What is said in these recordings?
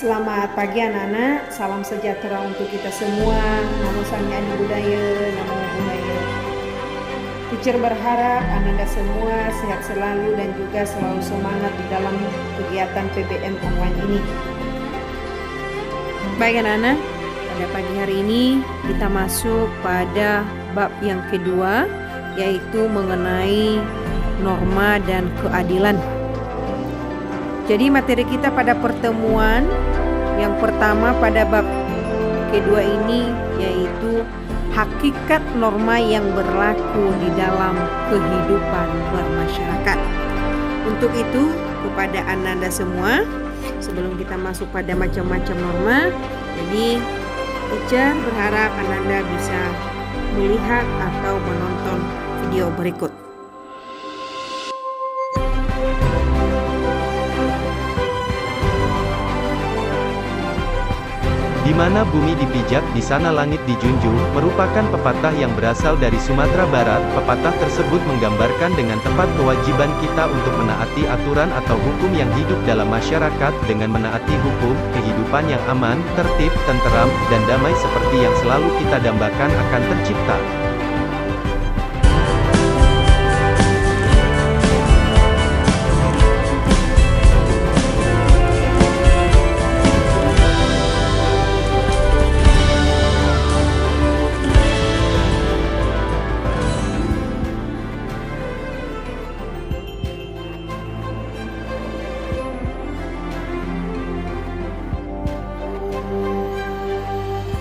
Selamat pagi anak-anak, salam sejahtera untuk kita semua. Namo Sami'adi Budaya, Namo Budaya. Teacher berharap Anda semua sehat selalu dan juga selalu semangat di dalam kegiatan PBM online ini. Baik anak-anak, pada pagi hari ini kita masuk pada bab yang kedua, yaitu mengenai norma dan keadilan. Jadi materi kita pada pertemuan yang pertama pada bab kedua ini yaitu hakikat norma yang berlaku di dalam kehidupan bermasyarakat. Untuk itu kepada Anda semua, sebelum kita masuk pada macam-macam norma, jadi teacher berharap Anda bisa melihat atau menonton video berikut. Di mana bumi dipijak, di sana langit dijunjung, merupakan pepatah yang berasal dari Sumatera Barat. Pepatah tersebut menggambarkan dengan tepat kewajiban kita untuk menaati aturan atau hukum yang hidup dalam masyarakat. Dengan menaati hukum, kehidupan yang aman, tertib, tenteram, dan damai seperti yang selalu kita dambakan akan tercipta.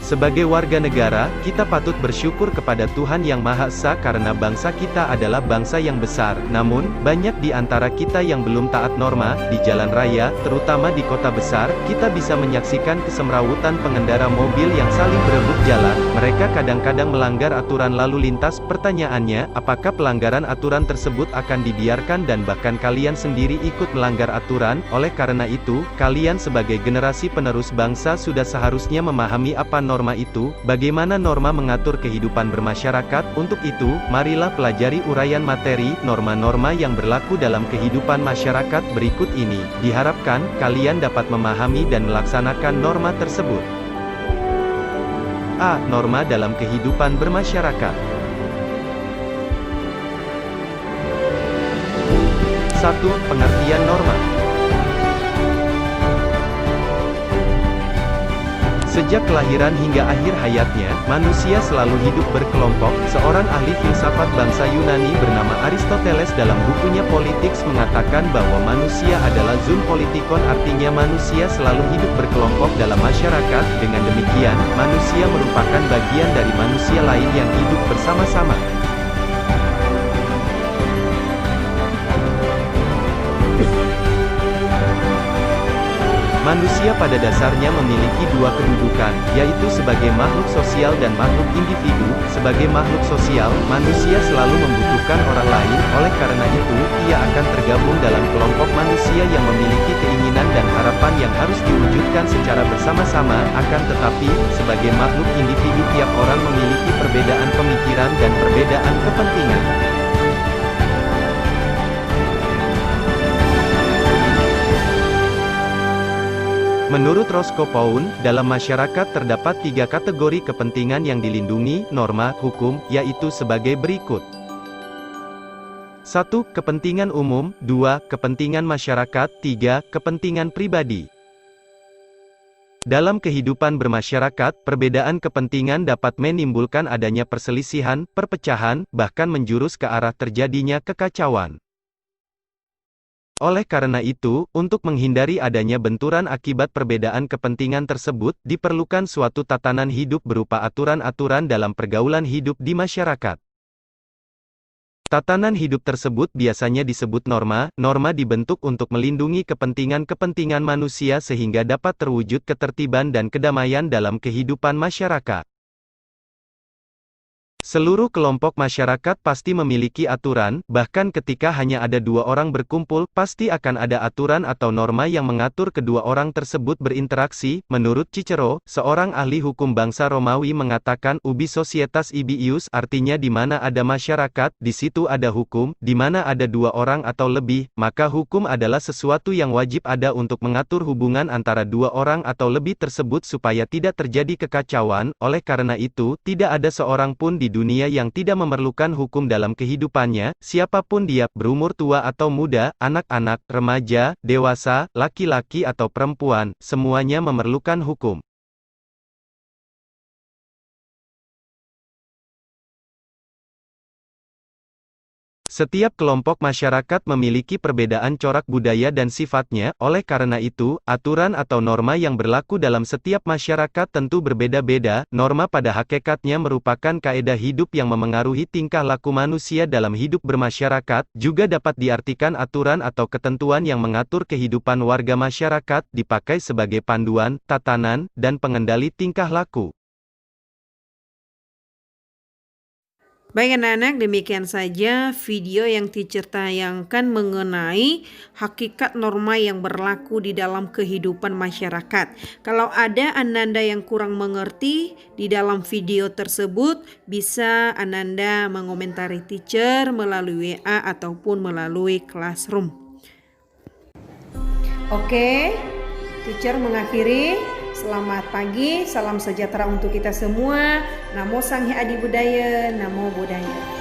Sebagai warga negara, kita patut bersyukur kepada Tuhan Yang Maha Esa karena bangsa kita adalah bangsa yang besar. Namun, banyak di antara kita yang belum taat norma. Di jalan raya, terutama di kota besar, kita bisa menyaksikan kesemrawutan pengendara mobil yang saling berebut jalan. Mereka kadang-kadang melanggar aturan lalu lintas. Pertanyaannya, apakah pelanggaran aturan tersebut akan dibiarkan dan bahkan kalian sendiri ikut melanggar aturan? Oleh karena itu, kalian sebagai generasi penerus bangsa sudah seharusnya memahami apa norma itu, bagaimana norma mengatur kehidupan bermasyarakat. Untuk itu, marilah pelajari uraian materi, norma-norma yang berlaku dalam kehidupan masyarakat berikut ini. Diharapkan, kalian dapat memahami dan melaksanakan norma tersebut. A. Norma dalam kehidupan bermasyarakat. 1. Pengertian norma. Sejak kelahiran hingga akhir hayatnya, manusia selalu hidup berkelompok. Seorang ahli filsafat bangsa Yunani bernama Aristoteles dalam bukunya Politics mengatakan bahwa manusia adalah zoon politikon, artinya manusia selalu hidup berkelompok dalam masyarakat. Dengan demikian, manusia merupakan bagian dari manusia lain yang hidup bersama-sama. Manusia pada dasarnya memiliki dua kedudukan, yaitu sebagai makhluk sosial dan makhluk individu. Sebagai makhluk sosial, manusia selalu membutuhkan orang lain, oleh karena itu, ia akan tergabung dalam kelompok manusia yang memiliki keinginan dan harapan yang harus diwujudkan secara bersama-sama. Akan tetapi, sebagai makhluk individu, tiap orang memiliki perbedaan pemikiran dan perbedaan kepentingan. Menurut Roscoe Pound, dalam masyarakat terdapat tiga kategori kepentingan yang dilindungi, norma, hukum, yaitu sebagai berikut. 1. Kepentingan umum. 2. Kepentingan masyarakat. 3. Kepentingan pribadi. Dalam kehidupan bermasyarakat, perbedaan kepentingan dapat menimbulkan adanya perselisihan, perpecahan, bahkan menjurus ke arah terjadinya kekacauan. Oleh karena itu, untuk menghindari adanya benturan akibat perbedaan kepentingan tersebut, diperlukan suatu tatanan hidup berupa aturan-aturan dalam pergaulan hidup di masyarakat. Tatanan hidup tersebut biasanya disebut norma. Norma dibentuk untuk melindungi kepentingan-kepentingan manusia sehingga dapat terwujud ketertiban dan kedamaian dalam kehidupan masyarakat. Seluruh kelompok masyarakat pasti memiliki aturan, bahkan ketika hanya ada dua orang berkumpul, pasti akan ada aturan atau norma yang mengatur kedua orang tersebut berinteraksi. Menurut Cicero, seorang ahli hukum bangsa Romawi mengatakan ubi societas ibi ius, artinya di mana ada masyarakat, di situ ada hukum. Di mana ada dua orang atau lebih, maka hukum adalah sesuatu yang wajib ada untuk mengatur hubungan antara dua orang atau lebih tersebut supaya tidak terjadi kekacauan. Oleh karena itu, tidak ada seorang pun di dunia yang tidak memerlukan hukum dalam kehidupannya, siapapun dia, berumur tua atau muda, anak-anak, remaja, dewasa, laki-laki atau perempuan, semuanya memerlukan hukum. Setiap kelompok masyarakat memiliki perbedaan corak budaya dan sifatnya, oleh karena itu, aturan atau norma yang berlaku dalam setiap masyarakat tentu berbeda-beda. Norma pada hakikatnya merupakan kaedah hidup yang memengaruhi tingkah laku manusia dalam hidup bermasyarakat, juga dapat diartikan aturan atau ketentuan yang mengatur kehidupan warga masyarakat, dipakai sebagai panduan, tatanan, dan pengendali tingkah laku. Baik anak-anak, demikian saja video yang teacher tayangkan mengenai hakikat norma yang berlaku di dalam kehidupan masyarakat. Kalau ada Ananda yang kurang mengerti di dalam video tersebut, bisa Ananda mengomentari teacher melalui WA ataupun melalui Classroom. Oke, teacher mengakhiri. Selamat pagi, salam sejahtera untuk kita semua. Namo Sanghyang Adi Budaya, Namo Buddhaya.